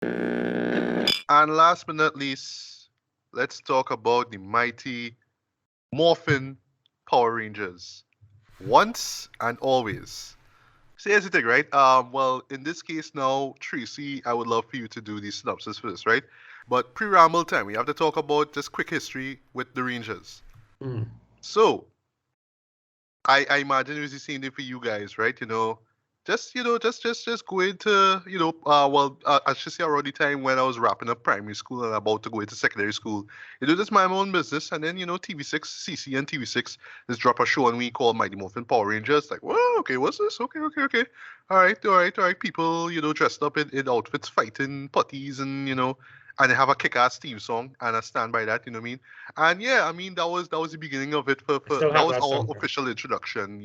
And last but not least, let's talk about the mighty Morphin Power Rangers. Once and always. So here's the thing, right? Well, in this case now, Tracy, I would love for you to do the synopsis for this, right? But pre-ramble time, we have to talk about just quick history with the Rangers. Mm. So, I imagine it was the same thing for you guys, right? Just go into, I should say around the time when I was wrapping up primary school and about to go into secondary school. Just my own business, and then TV6, CC and TV6 just drop a show on me called Mighty Morphin Power Rangers. Like, whoa, okay, what's this? Okay. All right. People, dressed up in outfits, fighting putties, and they have a kick-ass theme song, and I stand by that. You know what I mean? And yeah, I mean that was the beginning of it I still that have was that our song. official introduction,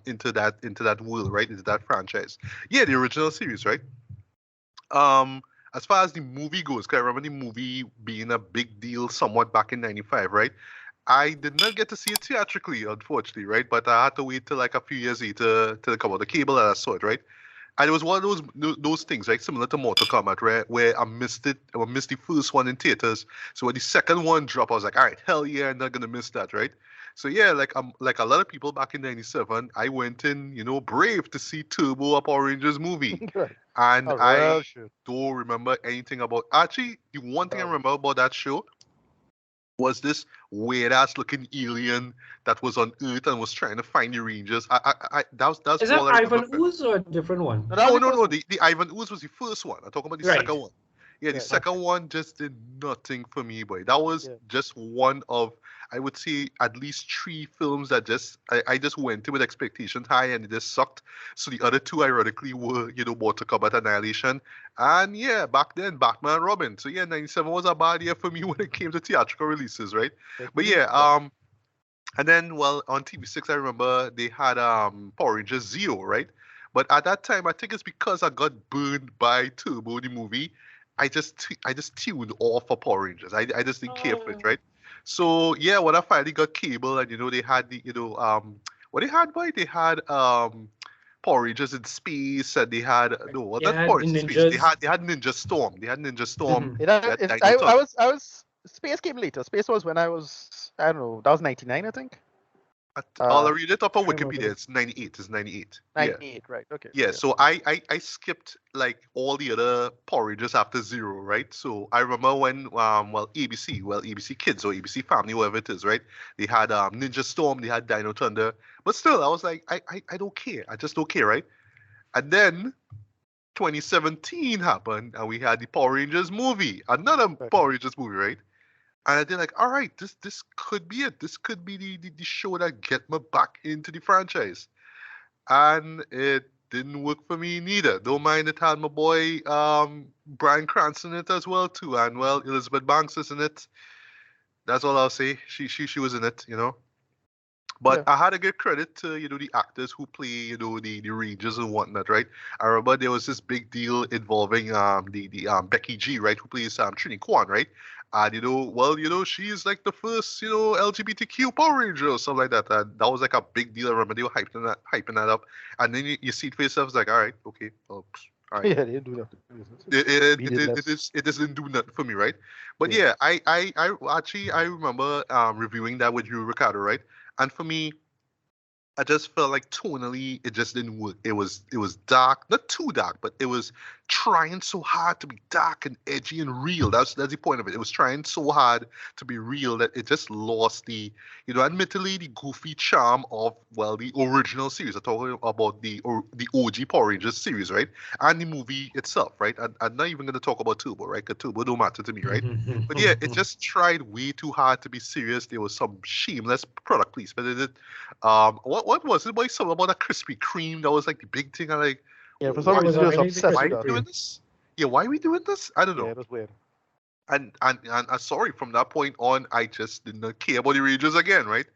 into that world, right? Into that franchise. Yeah, the original series, right? Um, as far as the movie goes, 'cause I remember the movie being a big deal somewhat back in '95, right? I did not get to see it theatrically, unfortunately, right? But I had to wait till like a few years later till it come out the cable and I saw it, right? And it was one of those things, right? Similar to Mortal Kombat, right? Where I missed the first one in theaters. So when the second one dropped, I was like, all right, hell yeah, I'm not gonna miss that, right? So yeah, like a lot of people back in '97, I went in, brave to see Turbo, a Power Rangers movie, Right. and Oh, I well, shit. don't remember anything about. Actually, the one thing I Well, remember about that show was this weird ass looking alien that was on Earth and was trying to find the Rangers. That's Is all that I remember. Ivan Ooze or a different one? no, that was No, the no, first no. one. The Ivan Ooze was the first one. I'm talking about the Right. second one. Yeah, the Yeah, second one just did nothing for me, boy. That was yeah. just one of, I would say, at least three films that I just went in with expectations high and it just sucked. So the other two, ironically, were, Mortal Kombat Annihilation. And yeah, back then, Batman and Robin. So yeah, '97 was a bad year for me when it came to theatrical releases, right? But Definitely. yeah, Yeah. and then, well, on TV6, I remember they had Power Rangers Zero, right? But at that time, I think it's because I got burned by Turbo the movie. I just tuned off for Power Rangers. I just didn't care for it, Oh. right? So yeah, when I finally got cable and they had the what they had, boy, they had Power Rangers in space and they had no, well, You not had Power the Rangers in space. They ninjas. had they had Ninja Storm. They had Ninja Storm. Mhm. You know, They had it's, Dino Thunder. I was, Space came later. Space was when I was, I don't know, that was 99, I think. I'll read it up on Trying to remember Wikipedia. It's 98. It's 98. Yeah. 98, right? Okay. Yeah, Yeah. so I skipped like all the other Power Rangers after Zero, right? So I remember when ABC Kids or ABC Family, whatever it is, right? They had Ninja Storm, they had Dino Thunder, but still I was like I don't care, I just don't care, right? And then 2017 happened and we had the Power Rangers movie, another Right. Power Rangers movie, right? And I did like, all right, this could be it. This could be the show that get me back into the franchise and it didn't work for me neither. Don't mind it had my boy Bryan Cranston in it as well too, and well Elizabeth Banks is in it. That's all I'll say. She was in it. But Yeah. I had to give credit to the actors who play the Rangers and whatnot, right? I remember there was this big deal involving the Becky G, right, who plays Trini Kwan, right? And she is like the first LGBTQ Power Ranger or something like that. And that was like a big deal. I remember they were hyping that up, and then you see it for yourself, it's like, all right, okay, well, all right. Yeah, they didn't do that. It doesn't do nothing for me, right? But Yeah. yeah, I remember reviewing that with you, Ricardo, right? And for me, I just felt like tonally it just didn't work. It was dark, not too dark, but it was trying so hard to be dark and edgy and real. That's the point of it. It was trying so hard to be real that it just lost admittedly the goofy charm of the original series. I'm talking about the OG Power Rangers series, right? And the movie itself, right? I'm not even gonna talk about Turbo, right? Because Turbo don't matter to me, right? But yeah, it just tried way too hard to be serious. There was some shameless product placement in it. What was it? Something about a Krispy Kreme that was like the big thing. I like, Yeah, for some It what? was reason, you're just already the obsessed Why are with Krispy we that. doing Kreme. this? Yeah, why are we doing this? I don't Yeah, know. it was weird. And sorry, from that point on, I just did not care about the Rangers again, right?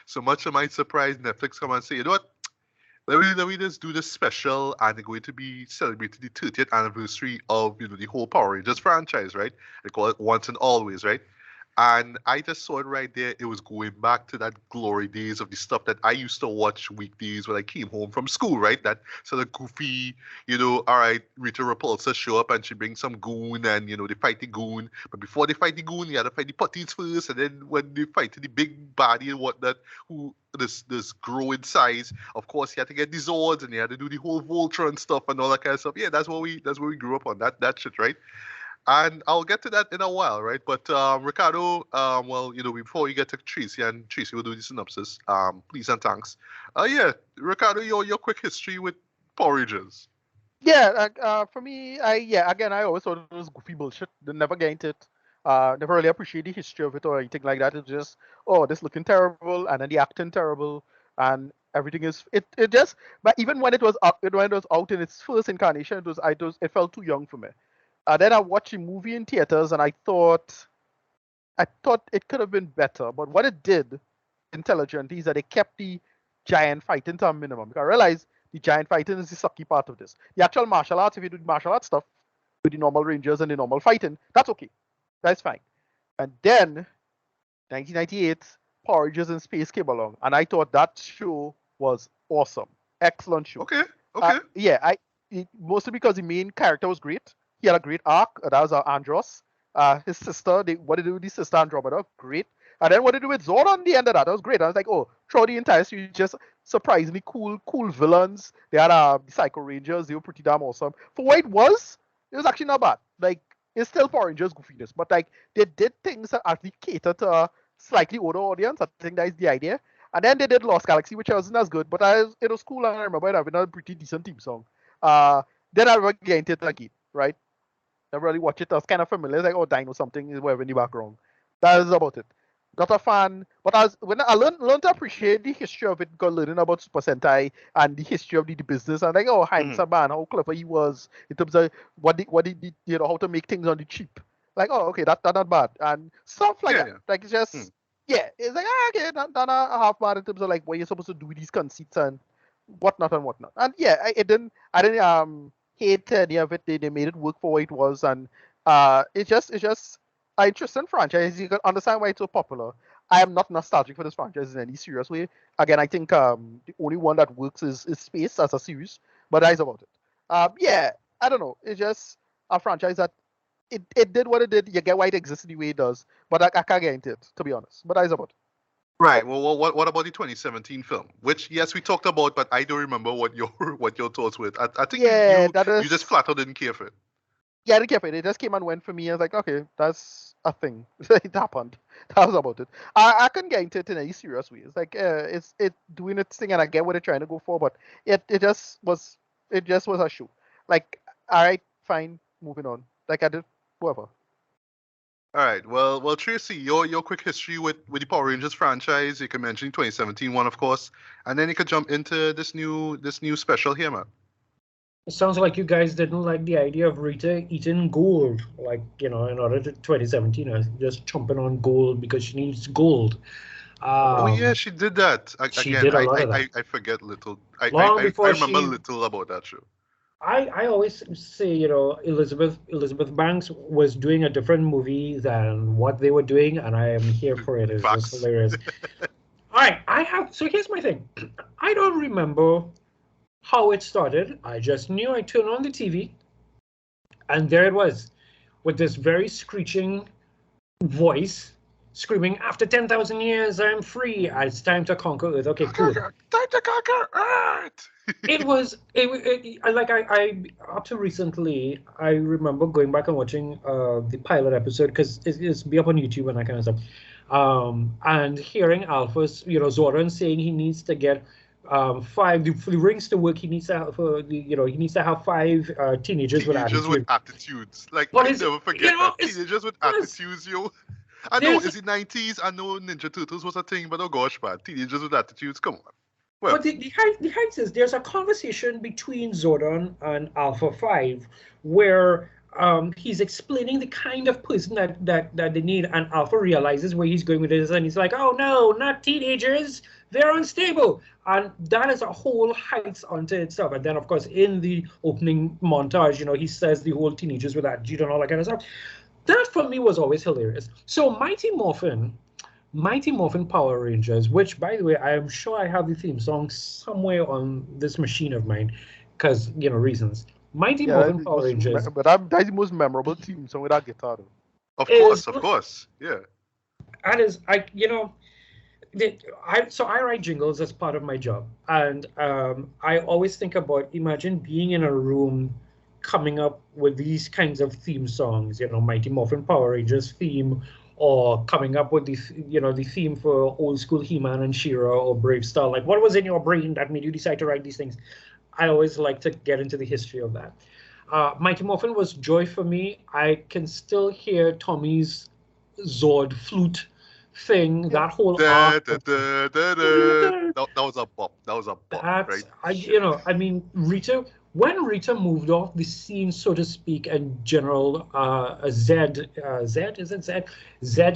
So much of my surprise, Netflix come and say, you know what? Let me just do this special, and they're going to be celebrating the 30th anniversary of the whole Power Rangers franchise, right? They call it Once and Always, right? And I just saw it right there. It was going back to that glory days of the stuff that I used to watch weekdays when I came home from school, right? That sort of goofy, all right, Rita Repulsa show up and she brings some goon and, they fight the goon. But before they fight the goon, you had to fight the putties first. And then when they fight the big baddie and whatnot, who this grow in size, of course, you had to get the Zords and you had to do the whole Voltron stuff and all that kind of stuff. Yeah, that's what we grew up on, that shit, right? And I'll get to that in a while, right? But Ricardo, before you get to Tracy, and Tracy will do the synopsis, please and thanks. Yeah, Ricardo, your quick history with Power Rangers. Yeah, for me, again, I always thought it was goofy bullshit. They never get into it. Never really appreciate the history of it or anything like that. It's just, oh, this looking terrible, and then the acting terrible, and everything is it just. But even when it was out in its first incarnation, it felt too young for me. Then I watched the movie in theaters, and I thought it could have been better. But what it did intelligently is that they kept the giant fighting to a minimum. Because I realized the giant fighting is the sucky part of this. The actual martial arts, if you do the martial arts stuff with the normal Rangers and the normal fighting, that's okay. That's fine. And then 1998, Power Rangers in Space came along, and I thought that show was awesome. Excellent show. Okay. Mostly because the main character was great. He had a great arc. That was Andros. His sister, what did they do with his sister Andromeda? Great. And then what did they do with Zordon at the end of that? That was great. I was like, oh, throughout the entire series, just surprisingly cool villains. They had the Psycho Rangers. They were pretty damn awesome. For what it was actually not bad. Like, it's still Power Rangers goofiness, but like they did things that actually cater to a slightly older audience. I think that is the idea. And then they did Lost Galaxy, which wasn't as good, but it was cool, and I remember it having a pretty decent theme song. Then I remember getting it again, right? I really watch it. I was kind of familiar. Like, oh, Dino something is whatever in the background. That is about it. Not a fan, but when I learned to appreciate the history of it, because learning about Super Sentai and the history of the business, and like, oh, Heinz man, how clever he was in terms of what he did, how to make things on the cheap. Like, oh, okay, that's not bad, and stuff like that. Yeah. Like, it's just, it's like, okay, not a half bad in terms of like what you're supposed to do with these conceits and whatnot. And yeah, I didn't hate any of it. They made it work for what it was, and it's just an interesting franchise. You can understand why it's so popular. I am not nostalgic for this franchise in any serious way. Again, I think the only one that works is Space as a series, but that's about it. I don't know. It's just a franchise that it did what it did. You get why it exists the way it does, but I can't get into it, to be honest. But that's about it. Right. Well, what about the 2017 film? Which, yes, we talked about, but I don't remember what your thoughts were. I think you just flat out didn't care for it. Yeah, I didn't care for it. It just came and went for me. I was like, okay, that's a thing. It happened. That was about it. I couldn't get into it in any serious way. It's like it's doing its thing, and I get what they're trying to go for, but it just was a show. Like, all right, fine, moving on. Like I did, whoever. All right. Well, Tracy, your quick history with the Power Rangers franchise. You can mention 2017 one, of course, and then you could jump into this new special here, man. It sounds like you guys didn't like the idea of Rita eating gold, like, in order to 2017, just chomping on gold because she needs gold. She did that. She did a lot of that. I forget little. I remember little about that show. I always say, Elizabeth Banks was doing a different movie than what they were doing, and I am here for it. It's just hilarious. All right, so here's my thing. I don't remember how it started. I just knew I turned on the TV, and there it was, with this very screeching voice screaming, "After 10,000 years, I'm free. It's time to conquer Earth." Okay, cool. Time to conquer Earth. I up to recently, I remember going back and watching the pilot episode, because it's be up on YouTube and that kind of stuff, and hearing Alpha's, Zordon saying he needs to get 5 for the rings to work. He needs to have he needs to have 5 teenagers with attitudes. Like, I never forget that. Teenagers with attitudes, yo. I know it's the 90s. I know Ninja Turtles was a thing, but oh gosh, man, teenagers with attitudes. Come on. Well, but the heights is there's a conversation between Zordon and Alpha 5 where he's explaining the kind of person that they need, and Alpha realizes where he's going with this, and he's like, "Oh no, not teenagers! They're unstable." And that is a whole heights unto itself. And then, of course, in the opening montage, he says the whole teenagers with attitude and all that kind of stuff. that for me was always hilarious. So Mighty Morphin Power Rangers, which, by the way, I am sure I have the theme song somewhere on this machine of mine, because, reasons. Mighty Morphin Power Rangers. But that's the most memorable theme song with that guitar, though. Of course, yeah. That is, I write jingles as part of my job, and I always think about, imagine being in a room coming up with these kinds of theme songs, Mighty Morphin Power Rangers theme, or coming up with the theme for old school He-Man and She-Ra or Brave Star. Like, what was in your brain that made you decide to write these things? I always like to get into the history of that. Mighty Morphin was joy for me. I can still hear Tommy's Zord flute thing, that whole arc. That was a bop. Right? When Rita moved off the scene, so to speak, and General Zed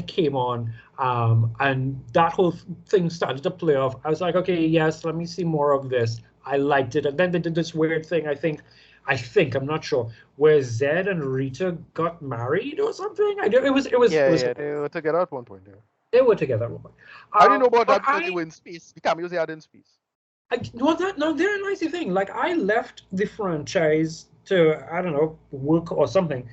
came on, and that whole thing started to play off. I was like, okay, yes, let me see more of this. I liked it, and then they did this weird thing. I think I'm not sure, where Zed and Rita got married or something. It was. They were together at one point. Yeah. They were together at one point. I didn't know about that because they were in space. The cameos they had in space. They're a nice thing. Like, I left the franchise to, I don't know, work or something.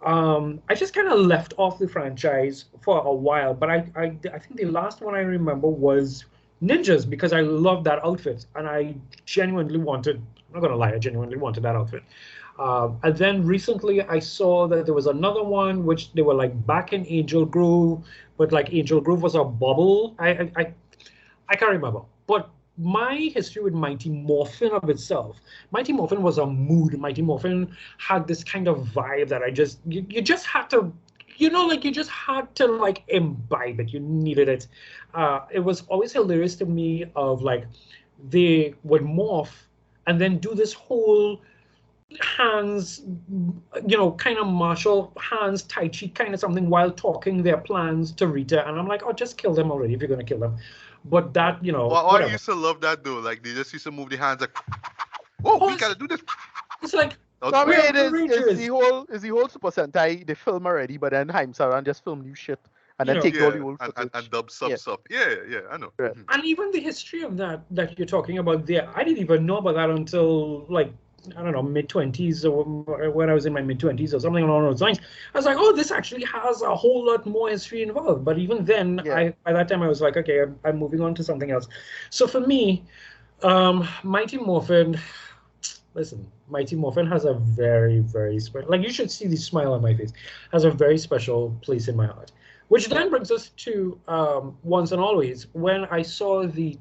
I just kind of left off the franchise for a while, but I think the last one I remember was Ninjas, because I loved that outfit, and I genuinely wanted, I'm not gonna lie, I genuinely wanted that outfit. And then recently I saw that there was another one which they were like back in Angel Grove, but like Angel Grove was a bubble. I can't remember, but my history with Mighty Morphin of itself, Mighty Morphin was a mood. Mighty Morphin had this kind of vibe that you just had to, you just had to like imbibe it. You needed it. It was always hilarious to me of like, they would morph and then do this whole hands, kind of martial hands, Tai Chi kind of something while talking their plans to Rita. And I'm like, oh, just kill them already if you're going to kill them. But that, Well, I used to love that, though. Like, they just used to move their hands like, whoa, we got to do this. It's like, it's the whole Super Sentai, they film already, but then Haim Saran just film new shit. And then take all the old footage. And dub stuff. Yeah, I know. Yeah. And even the history of that you're talking about there, I didn't even know about that until, like, I don't know, mid-20s, or when I was in my mid-20s or something along those lines. I was like, oh, this actually has a whole lot more history involved. But even then, by that time, I was like, okay, I'm moving on to something else. So for me, Mighty Morphin, listen, Mighty Morphin has a very, very special, like, you should see the smile on my face, has a very special place in my heart. Which then brings us to Once and Always. When I saw the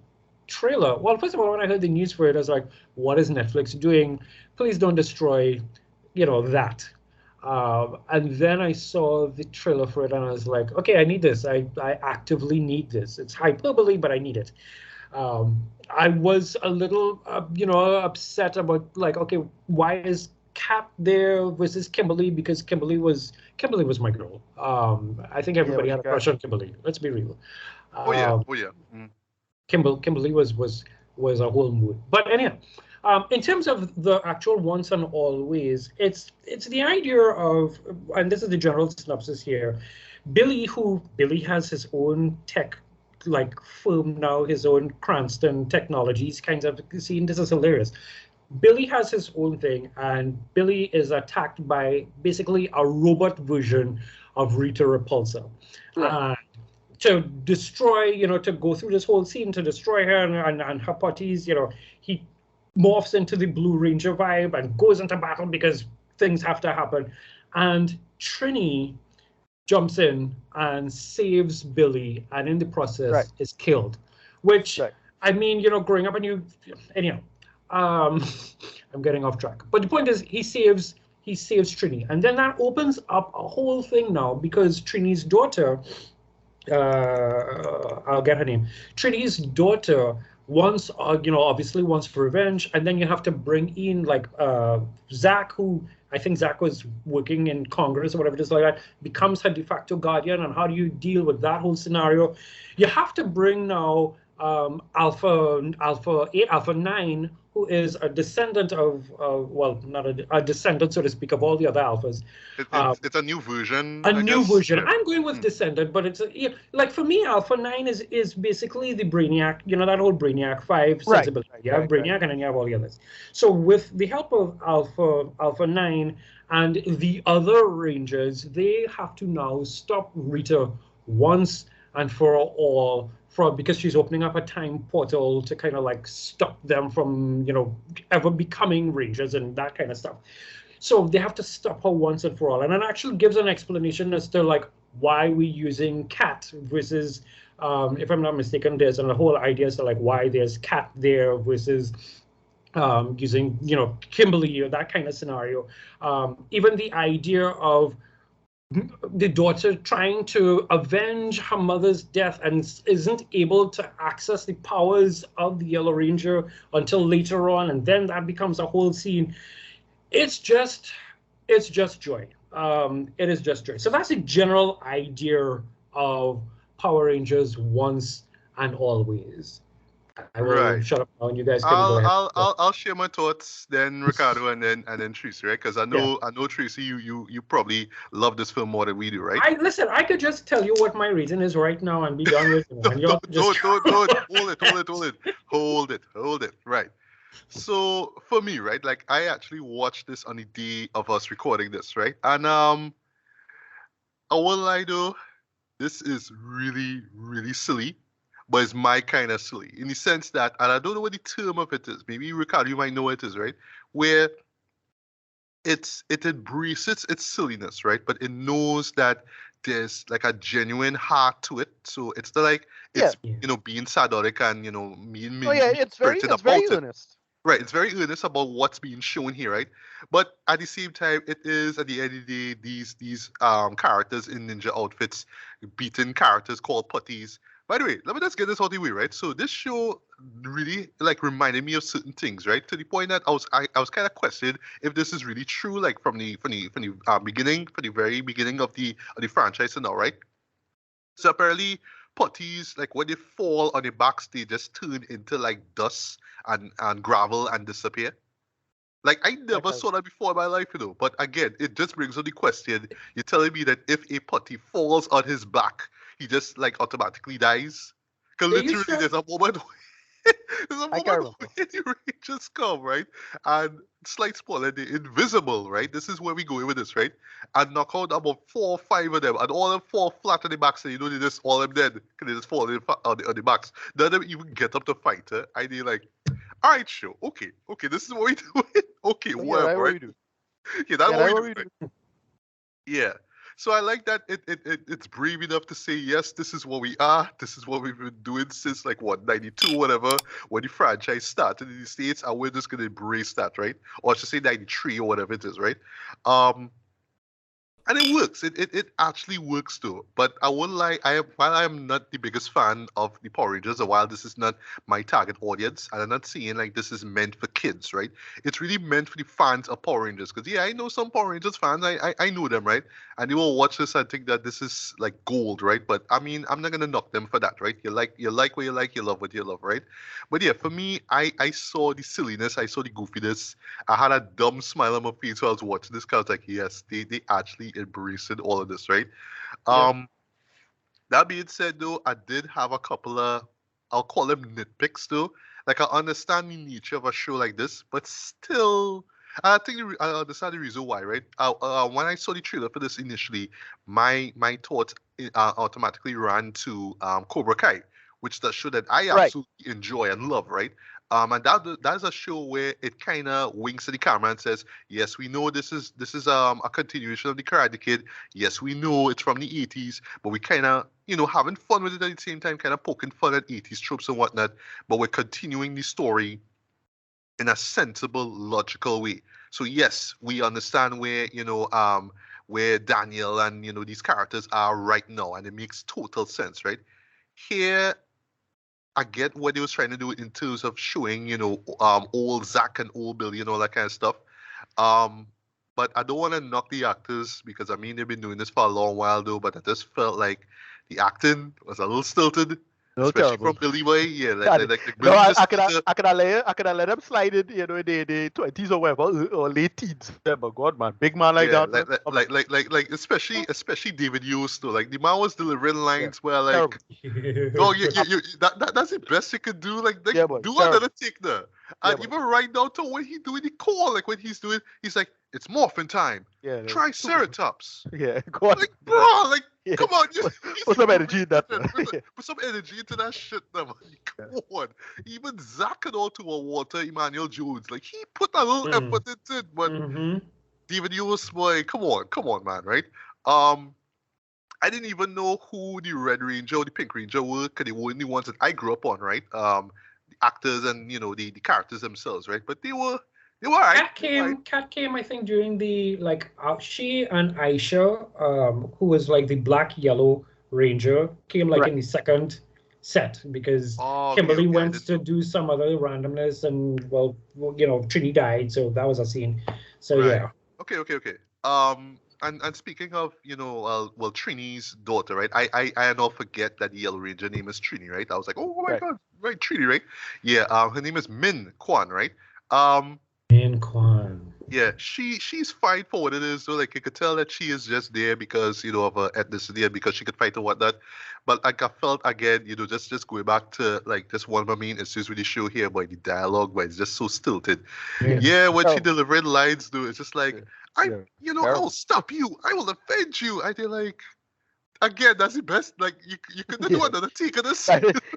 trailer, well, first of all, when I heard the news for it, I was like, what is Netflix doing? Please don't destroy, that. And then I saw the trailer for it, and I was like, okay, I need this. I actively need this. It's hyperbole, but I need it. I was a little, upset about, like, okay, why is Cap there versus Kimberly? Because Kimberly was my girl. I think everybody had a crush on Kimberly. Let's be real. Oh yeah. Mm. Kimberly was a whole mood. But anyhow, in terms of the actual Once and Always, it's the idea of, and this is the general synopsis here. Billy has his own tech, like, firm now, his own Cranston Technologies kinds of scene. This is hilarious. Billy has his own thing, and Billy is attacked by basically a robot version of Rita Repulsa. Right. To destroy, to go through this whole scene, to destroy her and her parties, he morphs into the Blue Ranger vibe and goes into battle because things have to happen. And Trini jumps in and saves Billy, and in the process is killed. Which, I mean, growing up, and anyhow, I'm getting off track. But the point is, he saves Trini. And then that opens up a whole thing now, because Trini's daughter, I'll get her name. Trini's daughter obviously wants revenge, and then you have to bring in, like, Zach, who I think Zach was working in Congress or whatever, just like that, becomes her de facto guardian. And how do you deal with that whole scenario? You have to bring now Alpha 8, Alpha 9, who is a descendant of, well, not a descendant, so to speak, of all the other alphas. It's a new version, A I new guess. version. Right. I'm going with descendant, but it's like for me, Alpha 9 is basically the Brainiac, that whole Brainiac 5 Right, sensibility. right, You have right, right. Brainiac and then you have all the others. So with the help of Alpha 9 and the other Rangers, they have to now stop Rita once and for all, because she's opening up a time portal to kind of like stop them from, ever becoming Rangers and that kind of stuff. So they have to stop her once and for all. And it actually gives an explanation as to like why we're using Cat versus, if I'm not mistaken, there's a whole idea as to like why there's Cat there versus using, Kimberly or that kind of scenario. Even the idea of the daughter trying to avenge her mother's death and isn't able to access the powers of the Yellow Ranger until later on, and then that becomes a whole scene. It's just joy. It is just joy. So that's the general idea of Power Rangers once and always. I will Right. shut up now, and you guys can go ahead. I'll share my thoughts then, Ricardo, and then Tracy, right? Because Yeah. I know Tracy, you probably love this film more than we do, right? I could just tell you what my reason is right now and be done with it. And y'all just Don't. Hold it. Right. So for me, right, like I actually watched this on the day of us recording this, right? And I won't lie though, this is really, really silly, but it's my kind of silly in the sense that, and I don't know what the term of it is. Maybe Ricardo, you might know what it is, right? Where it embraces its silliness, right? But it knows that there's like a genuine heart to it. So it's not like Yeah. it's being sardonic and mean Oh yeah, it's very spirited it's very about it. earnest. Right, it's very earnest about what's being shown here, right? But at the same time, it is at the end of the day these characters in ninja outfits, beaten characters called putties. By the way, let me just get this out of the way, right? So this show really like reminded me of certain things, right? To the point that I was kind of questioned if this is really true, like from the beginning, from the very beginning of the franchise and all, right? So apparently, putties, like when they fall on their backs, they just turn into like dust and gravel and disappear. Like I never Okay. saw that before in my life, But again, it just brings up the question. You're telling me that if a putty falls on his back, he just like automatically dies? Because Are you literally, sure? there's a moment there's a I can't moment remember. where the Rangers come, right? And slight spoiler, they're invisible, right? This is where we go with this, right? And knock out about 4 or 5 of them, and all of them fall flat on the backs, and they just all of them dead, because they just fall on the backs. None of them even get up to fight, and they're like, all right, sure, okay, this is what we do. Okay, Oh, yeah, that's whatever, what right? we do. Yeah, that's Yeah, what that's we what do, we right? do. Yeah. So I like that it's brave enough to say, yes, this is what we are. This is what we've been doing since like what, 92, whatever, when the franchise started in the States, and we're just gonna embrace that, right? Or I should say 93 or whatever it is, right? Um and it works. It actually works too. But I won't lie. While I am not the biggest fan of the Power Rangers, or while this is not my target audience, and I'm not saying like this is meant for kids, right? It's really meant for the fans of Power Rangers. Because yeah, I know some Power Rangers fans. I know them, right? And they will watch this and think that this is like gold, right? But I mean, I'm not gonna knock them for that, right? You like what you like, you love what you love, right? But yeah, for me, I saw the silliness, I saw the goofiness. I had a dumb smile on my face while I was watching this. Cause I was like, yes, they actually embracing all of this, right? Yeah. Um, that being said, though, I did have a couple of, I'll call them nitpicks, though. Like I understand the nature of a show like this, but still, I think I understand the reason why, right? When I saw the trailer for this initially, my thoughts automatically ran to Cobra Kai, which is the show that I Right. absolutely enjoy and love, right? And that's a show where it kind of winks at the camera and says, "Yes, we know this is a continuation of the Karate Kid. Yes, we know it's from the 80s, but we kind of having fun with it at the same time, kind of poking fun at 80s tropes and whatnot. But we're continuing the story in a sensible, logical way. So yes, we understand where Daniel and these characters are right now, and it makes total sense, right? Here, I get what they was trying to do in terms of showing, old Zach and old Billy and all that kind of stuff. Um, but I don't want to knock the actors because I mean they've been doing this for a long while though. But I just felt like the acting was a little stilted. No, Especially terrible. from Billy Boy, yeah, God, like no, Billy just I could have let him slide in, the 20s or whatever, or late teens. Yeah, but God, man, big man like yeah, that, man. Come on. especially David Hughes too. Like the man was delivering Yeah, lines where terrible. like, dog, that's the best you could do. Like Yeah, boy, do terrible. another take there. Yeah, And boy. even right now to when he doing the call, like when he's doing, he's like, it's morphin time. Yeah, no, super. Triceratops. Yeah, God. Like, bro, like, Yeah, come on, put some energy in that. put some energy into that shit, man. Yeah. Come on. Even Zach and all to a Walter Emmanuel Jones, like he put a little effort into it, but Mm-hmm. David Hughes, boy, come on, man, right? I didn't even know who the Red Ranger or the Pink Ranger were, because they weren't the ones that I grew up on, right? The actors and the characters themselves, right? But they were alright. Kat came, I think, during the like she and Aisha, who was like the black yellow ranger, came like Right. in the second set because Oh, Kimberly okay, I went didn't to know. do some other randomness and well, Trini died, so that was a scene. So Right. yeah. Okay. And speaking of, well, Trini's daughter, right? I now forget that the Yellow Ranger name is Trini, right? I was like, oh my Right. God, right, Trini, right? Yeah. Her name is Min Kwan, right? Um, And Kwan. Yeah, she's fine for what it is. So like you could tell that she is just there because of her ethnicity and because she could fight and whatnot. But like I felt again, just going back to like just one of my main issues with the show here, by the dialogue, but it's just so stilted. Yeah. Yeah, when she Terrible. delivering lines, dude, it's just like Yeah. I, Yeah. I Terrible. will stop you, I will avenge you. I feel like again, that's the best. Like you couldn't do Yeah. another take of this.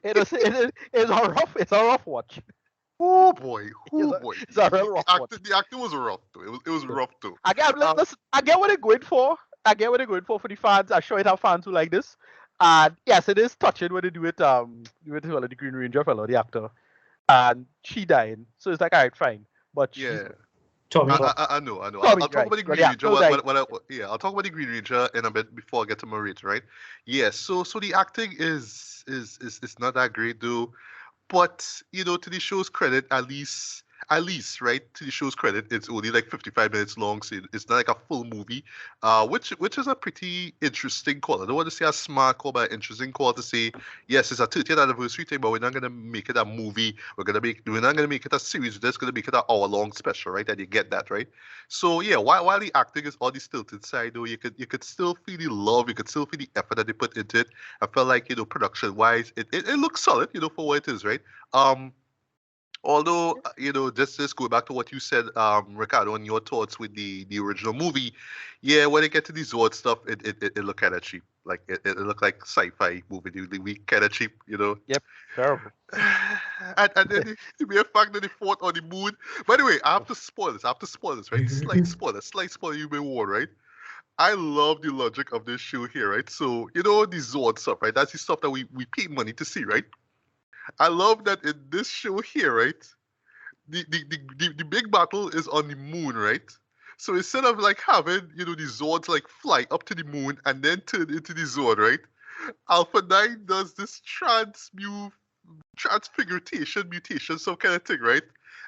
It's a rough watch. Oh boy, It's oh a, boy. it's a real rough watch. The acting was rough too. It was Yeah. rough too. I get, Um, listen, I get what they're going for. I get what they're going for the fans. I'm sure it have fans who like this. And yes, it is touching when they do it. With the Green Ranger fellow, the actor, and she dying. So it's like, all right, fine. But she's yeah. Tommy. I know. Tommy, I'll talk right? about the But Green the Ranger. actor died. Yeah, I'll talk about the Green Ranger in a bit before I get to Marita, right? Yeah. So the acting is not that great though. But to the show's credit, at least, right? To the show's credit, it's only like 55 minutes long, so it's not like a full movie. Which is a pretty interesting call. I don't want to say a smart call, but an interesting call to say, yes, it's a 30th anniversary thing, but we're not gonna make it a movie. We're not gonna make it a series. We're just gonna make it an hour-long special, right? And you get that, right? So yeah, while the acting is on the stilted side, though, you could still feel the love, you could still feel the effort that they put into it. I felt like production wise, it looks solid, for what it is, right? Um, Although just go back to what you said, Ricardo, and your thoughts with the original movie. Yeah, when it get to the Zord stuff, it looked kind of cheap. Like it looked like sci-fi movie. We kind of cheap. Yep, terrible. And then the mere fact that they fought on the moon. By the way, I have to spoil this. Right? Slight spoiler. You may warn, right? I love the logic of this show here, right? So the Zord stuff, right? That's the stuff that we pay money to see, right? I love that in this show here, right? The big battle is on the moon, right? So instead of like having, the Zords like fly up to the moon and then turn into the Zord, right? Alpha 9 does this transfiguration mutation, some kind of thing, right?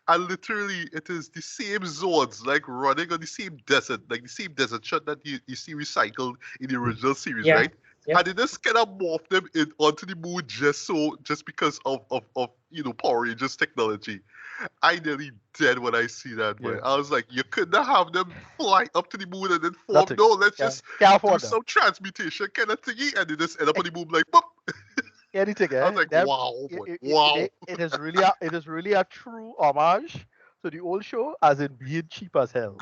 And literally it is the same Zords like running on the same desert, like the same desert shot that you see recycled in the original series, Yeah. right? Yep. And they just kind of morph them onto the moon just because of Power Rangers technology. I nearly dead when I see that, man. Yeah. I was like, you couldn't have them fly up to the moon and then form. Nothing. No, let's Yeah. just Can't do afford that. some transmutation kind of thingy, and they just end up on the moon like, boop. Anything, I was like, That- wow, it, boy, it, wow. it is really a true homage to the old show, as in being cheap as hell.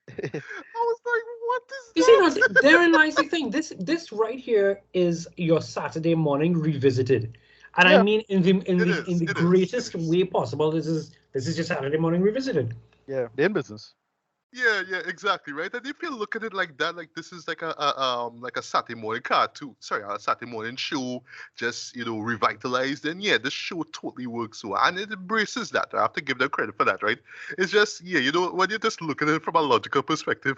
I was like, what is You see, that? now, therein lies the thing. This right here is your Saturday morning revisited, and I Yeah. mean in the It greatest is. way possible. This is your Saturday morning revisited. Yeah, they're in business. Yeah, exactly, right. And if you look at it like that, like this is like a Saturday morning cartoon, sorry, a Saturday morning show, just revitalized, then yeah, this show totally works well, and it embraces that. I have to give them credit for that, right? It's just when you just look at it from a logical perspective,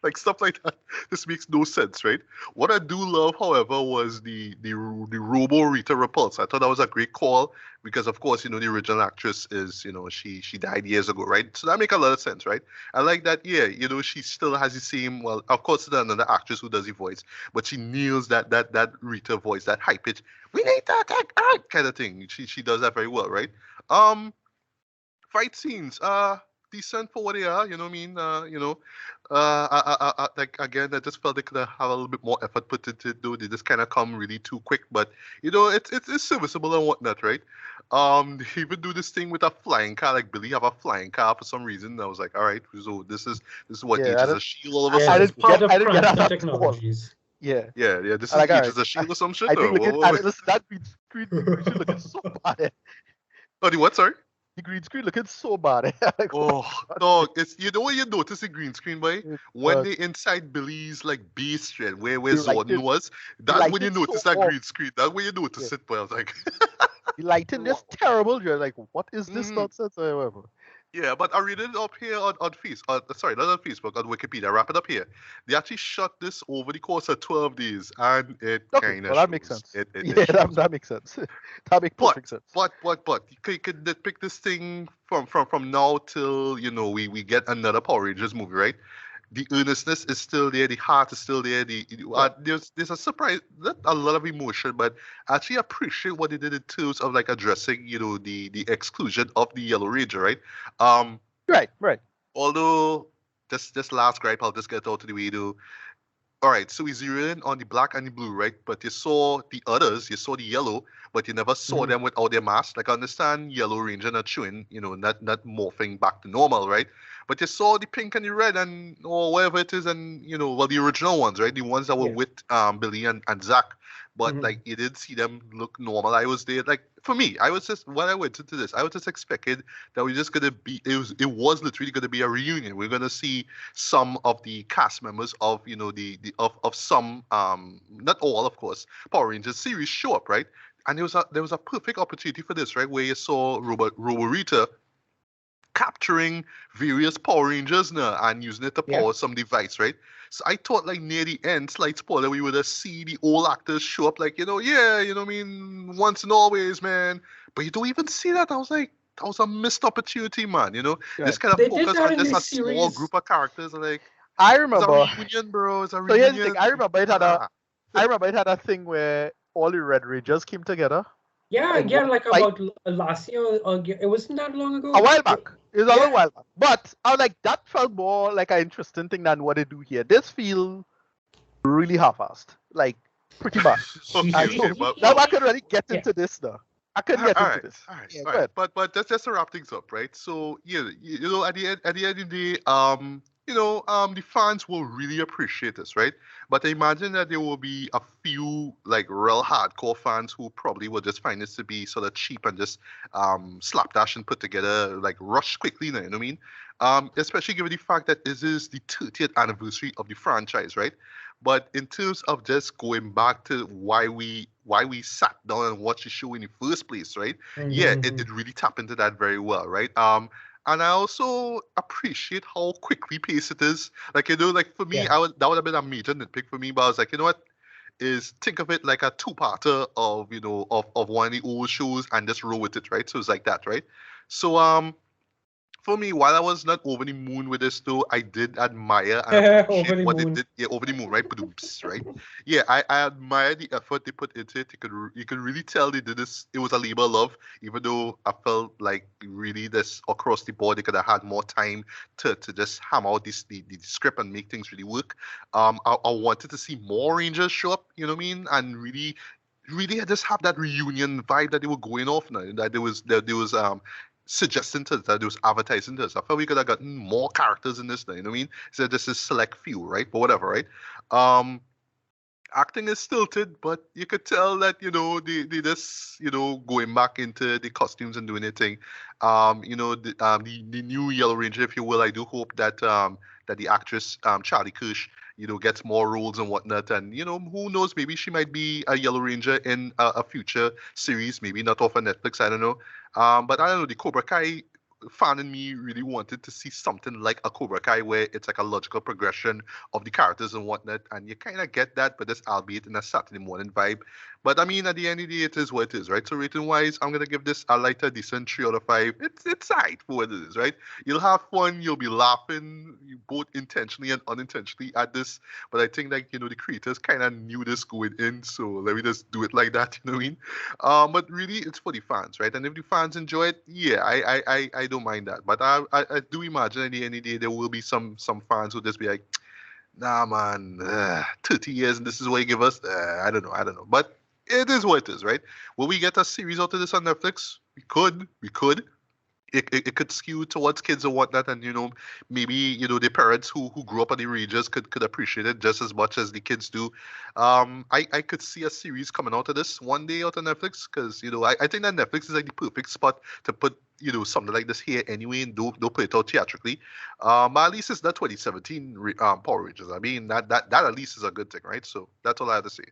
Like stuff like that. This makes no sense, right? What I do love, however, was the Robo Rita Repulse. I thought that was a great call because, of course, the original actress is, she died years ago, right? So that make a lot of sense, right? I like that. Yeah, she still has the same. Well, of course, there's another actress who does the voice, but she nails that Rita voice, that high pitch. We need to attack kind of thing. She does that very well, right? Fight scenes, decent for what they are. You know what I mean? Like again, I just felt they could have a little bit more effort put into it. Though they just kind of come really too quick, but it's serviceable and whatnot, right? They even do this thing with a flying car. Like Billy have a flying car for some reason. I was like, all right, so this is what Yeah, ages a shield all of a Yeah, sudden. it's part of I didn't get Cranston that at all. Technologies. Yeah. Yeah. This is Like, all ages right. a shield or some shit. I think or looking, what? listen, that green screen looking so bad. Oh, the what? Sorry. The green screen looking so bad. Like, Oh, dog! It's what you notice the green screen, boy. It's, When uh, they inside Billy's like base strand, where the Zordon lighting- was, the that's when you lighting so notice that off. green screen. That's when you notice Yeah. it, boy. I was like, The lighting is terrible. You're like, what is this Mhm. nonsense? Or whatever. yeah. But I read it up here on sorry, not on Facebook, on Wikipedia. I wrap it up here. They actually shot this over the course of 12 days, and it Okay, kind of well, that makes sense. It Yeah, shows. that makes sense. That makes perfect sense. But you could nitpick this thing from now till we get another Power Rangers movie, right? The earnestness is still there, the heart is still there. There's a surprise, not a lot of emotion, but I actually appreciate what they did in terms of like addressing the exclusion of the Yellow Ranger, right? Right. Although this last gripe, I'll just get out of the way though. All right, so we zero in on the black and the blue, right? But you saw the others, you saw the yellow, but you never saw Mhm. them without their mask. Like I understand Yellow Ranger not showing, not morphing back to normal, right? But you saw the pink and the red and or whatever it is, and well, the original ones, right? The ones that were Yeah. with Billy and Zach. But Mhm. like you did see them look normal. I was there, like for me, I was just when I went into this, I was just expecting that we're just gonna be. It was literally gonna be a reunion. We're gonna see some of the cast members of of some not all of course Power Rangers series show up, right? And there was a perfect opportunity for this, right, where you saw Robo Rita capturing various Power Rangers now and using it to Yeah. power some device, right? So I thought like near the end, slight spoiler, we would have see the old actors show up like, what I mean, once and always, man. But you don't even see that. I was like, that was a missed opportunity, man. This Right. kind of They did focus that on in just a this small series. group of characters. Like, I it's a remember. reunion, bro. It's a So reunion. here's the thing. I remember it had a thing where all the Red Rangers came together. Yeah, in yeah, one like fight. about last year. It wasn't that long ago. A while back. It was a Yeah. little while back. But I was like, that felt more like an interesting thing than what they do here. This feel really half-assed. Like, pretty bad. Okay, but Now I could really get Yeah. into this now. I couldn't get into this. All right, Yeah, all go right. ahead. But just to wrap things up, right? So at the end of the day, the fans will really appreciate this, right? But I imagine that there will be a few like real hardcore fans who probably will just find this to be sort of cheap and just slapdash and put together like rush quickly, you know what I mean? Especially given the fact that this is the 30th anniversary of the franchise, right? But in terms of just going back to why we sat down and watched the show in the first place, right? Yeah, it really tapped into that very well, right? And I also appreciate how quickly paced it is. Like like for me, Yeah. that would have been a major nitpick for me, but I was like, you know what? Is think of it like a two-parter of of one of the old shows and just roll with it, right? So it's like that, right? So for me, while I was not over the moon with this, though, I did admire and Over appreciate the what moon. they did. Yeah, over the moon, right? Badooms, right? Yeah, I admire the effort they put into it. You could really tell they did this. It was a labor of love, even though I felt like really this across the board they could have had more time to just hammer out the script and make things really work. I wanted to see more Rangers show up. You know what I mean? And really just have that reunion vibe that they were going off now. That there was suggesting to us, that it was advertising to us. I felt we could have gotten more characters in this, you know what I mean? So this is select few, right? But whatever, right? Acting is stilted, but you could tell that, they just, going back into the costumes and doing their thing. The new Yellow Ranger, if you will, I do hope that that the actress, Charlie Kirsch, gets more roles and whatnot. And, who knows, maybe she might be a Yellow Ranger in a future series, maybe not off of Netflix, I don't know. But I don't know, the Cobra Kai fan in me really wanted to see something like a Cobra Kai where it's like a logical progression of the characters and whatnot, and you kind of get that, but it's albeit in a Saturday morning vibe. But I mean, at the end of the day, it is what it is, right? So rating wise, I'm gonna give this a lighter, decent 3 out of 5. It's right for what it is, right? You'll have fun, you'll be laughing, both intentionally and unintentionally at this. But I think like the creators kind of knew this going in, so let me just do it like that. You know what I mean? But really, it's for the fans, right? And if the fans enjoy it, yeah, I don't mind that. But I do imagine at the end of the day there will be some fans who just be like, nah, man, 30 years and this is what you give us. I don't know. But it is what it is, right? Will we get a series out of this on Netflix? We could. It could skew towards kids and whatnot, and maybe the parents who grew up on the Rangers could appreciate it just as much as the kids do. I could see a series coming out of this one day out on Netflix, because I think that Netflix is like the perfect spot to put something like this here anyway, and don't put it out theatrically. But at least it's not 2017 Power Rangers. I mean that at least is a good thing, right? So that's all I have to say.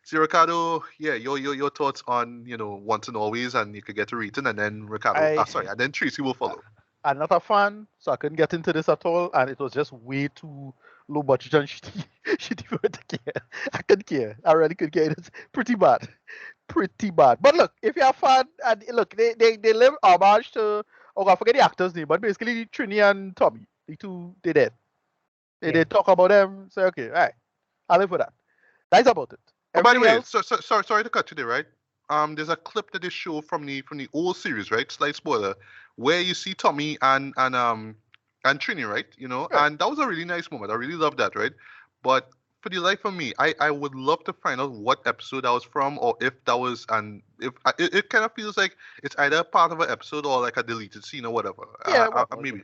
See, Ricardo, yeah, your thoughts on once and always, and you could get a rating, and then Ricardo, and then Tracy will follow. I'm not a fan, so I couldn't get into this at all, and it was just way too low budget and shitty for it to care. I couldn't care. I really couldn't care. It's pretty bad. But look, if you're a fan, and look, they live homage to, I forget the actor's name, but basically Trini and Tommy, the two, they did. They talk about them, say, okay, all right, I'll live with that. That's about it. Oh, by the way, sorry to cut you there, right? There's a clip that they show from the old series, right? Slight spoiler, where you see Tommy and Trini, right? And that was a really nice moment. I really loved that, right? But for the life of me, I would love to find out what episode that was from, or if that was, and if it kind of feels like it's either part of an episode or like a deleted scene or whatever. Yeah, maybe.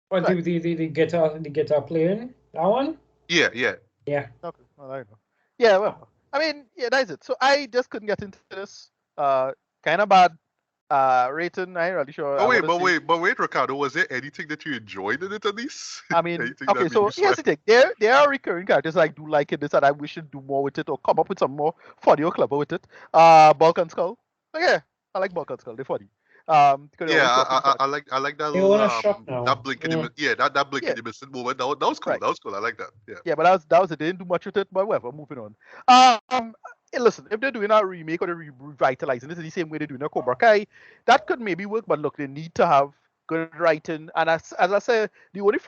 What the guitar playing? That one? Yeah. Yeah. Okay, well, I know. Yeah, well. I mean, yeah, that's it. So I just couldn't get into this. Kind of bad rating. I ain't really sure. But wait, Ricardo, was there anything that you enjoyed in it at least? I mean, okay, so here's the thing. There are recurring characters I do like in this, and I wish to do more with it or come up with some more funny or clever with it. Bulk and Skull. Yeah, I like Bulk and Skull. They're funny. I like that They little want to shop now. that blink in that blink in the missing moment. That was cool. Right. That was cool. I like that. Yeah. Yeah, but that was it. They didn't do much with it, but whatever. Moving on. Hey, listen, if they're doing a remake or they're revitalizing it in the same way they're doing a Cobra Kai, that could maybe work. But look, they need to have good writing. And as I said, the only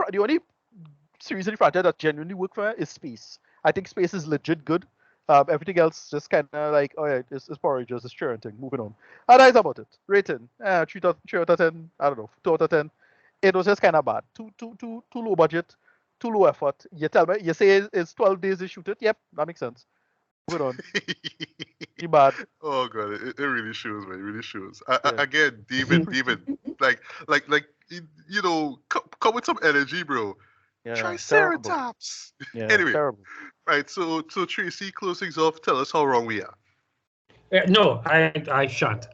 series in the franchise that genuinely work for it is Space. I think Space is legit good. Everything else just kind of like, oh yeah, it's Power Rangers, it's churning thing. Moving on. And that's about it. Rating, 3 out of 10. I don't know, 2 out of 10. It was just kind of bad. Too low budget, too low effort. You tell me, you say it's 12 days to shoot it. Yep, that makes sense. Moving on. Too bad. Oh god, it really shows, man. It really shows. Again, David, like come with some energy, bro. Yeah, Triceratops. Yeah, anyway, terrible. right. So Tracy, closings off. Tell us how wrong we are. No, I shan't.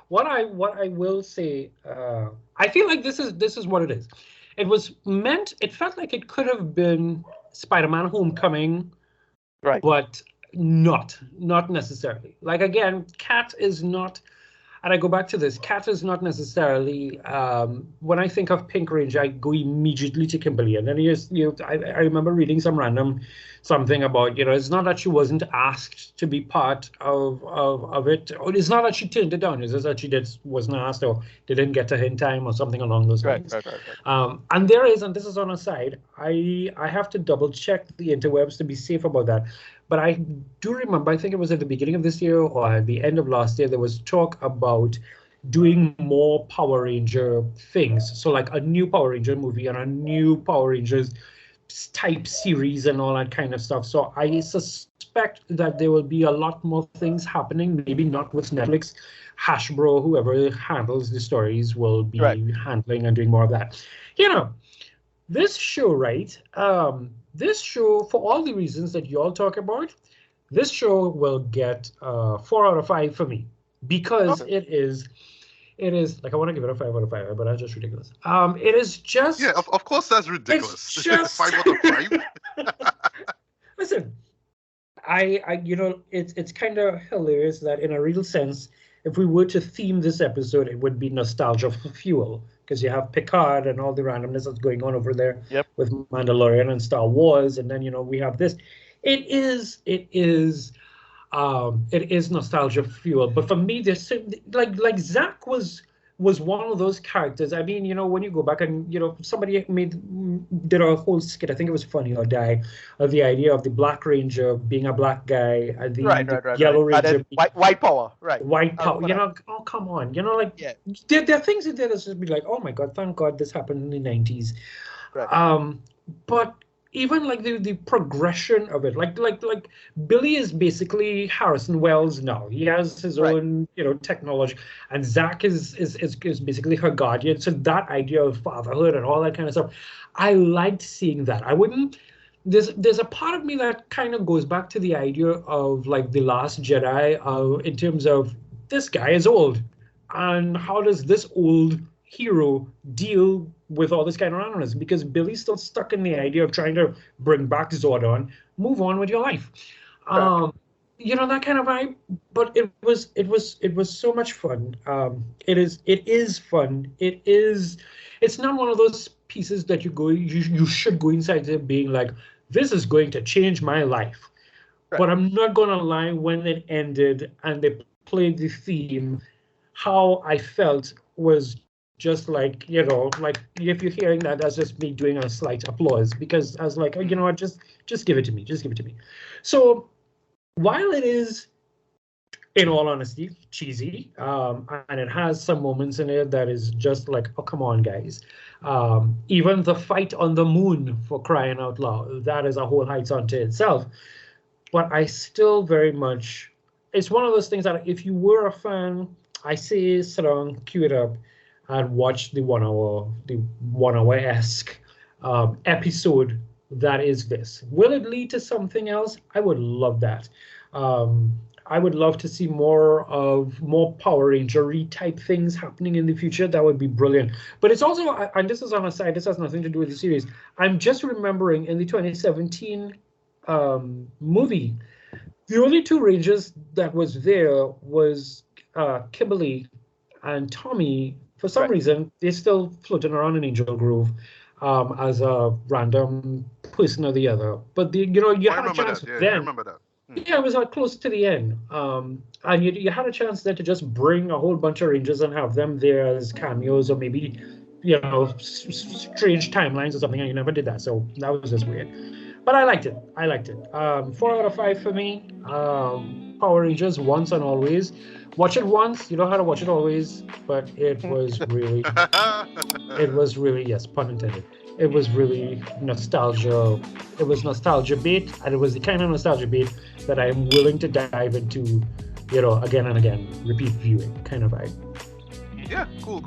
What I will say, I feel like this is what it is. It was meant. It felt like it could have been Spider-Man: Homecoming, right? But not necessarily. Like again, Cat is not. And I go back to this. Cat is not necessarily. When I think of Pink Ranger, I go immediately to Kimberly. And then I remember reading something about it's not that she wasn't asked to be part of it. Or it's not that she turned it down. It's just that she wasn't asked or didn't get to her in time or something along those lines. Right. And there is, and this is on a side. I have to double check the interwebs to be safe about that. But I do remember, I think it was at the beginning of this year or at the end of last year, there was talk about doing more Power Ranger things. So like a new Power Ranger movie and a new Power Rangers type series and all that kind of stuff. So I suspect that there will be a lot more things happening, maybe not with Netflix. Hasbro, whoever handles the stories, will be handling and doing more of that. This show, right? This show, for all the reasons that you all talk about, this show will get 4 out of 5 for me because it is like I want to give it a 5 out of 5, but that's just ridiculous. It is just of course that's ridiculous. It's just 5 out of 5. Listen, I it's kind of hilarious that in a real sense if we were to theme this episode, it would be nostalgia fuel, because you have Picard and all the randomness that's going on over there with Mandalorian and Star Wars, and then we have this. It is nostalgia fuel. But for me, there's like Zach was one of those characters. I mean, when you go back and somebody did a whole skit, I think it was Funny or Die, of the idea of the Black Ranger being a black guy, the Yellow Ranger white power, right? White power. Oh come on, there are things in there that's just be like, oh my god, thank God this happened in the 90s. Right. But even like the progression of it, like Billy is basically Harrison Wells now. He has his own technology, and Zach is basically her guardian. So that idea of fatherhood and all that kind of stuff, I liked seeing that. I wouldn't. There's a part of me that kind of goes back to the idea of like The Last Jedi, in terms of this guy is old, and how does this old hero deal with all this kind of randomness? Because Billy's still stuck in the idea of trying to bring back Zordon, move on with your life. That kind of vibe. But it was so much fun. It is fun. It's not one of those pieces that you should go inside there being like, this is going to change my life. Right. But I'm not gonna lie, when it ended and they played the theme, how I felt was just like, like if you're hearing that, that's just me doing a slight applause, because I was like, what, just give it to me. Just give it to me. So while it is, in all honesty, cheesy, and it has some moments in it that is just like, oh, come on, guys. Even the fight on the moon, for crying out loud, that is a whole heights unto itself. But I still very much, it's one of those things that if you were a fan, I say sit down, cue it up, and watch the 1 hour-esque episode that is this. Will it lead to something else? I would love that. I would love to see more Power Ranger-y type things happening in the future. That would be brilliant. But it's also, and this is on a side, this has nothing to do with the series. I'm just remembering in the 2017 movie, the only two Rangers that was there was Kimberly and Tommy. For some reason, they're still floating around in Angel Grove as a random person or the other. But you had a chance then. I remember that. Yeah, it was close to the end. And you had a chance there to just bring a whole bunch of Rangers and have them there as cameos, or maybe, strange timelines or something, and you never did that. So that was just weird. But I liked it. 4 out of 5 for me. Power Rangers, once and always. Watch it once. You know how to watch it always. But it was really, yes, pun intended. It was really nostalgia. It was nostalgia bait, and it was the kind of nostalgia bait that I am willing to dive into, again and again, repeat viewing kind of vibe. Yeah, cool.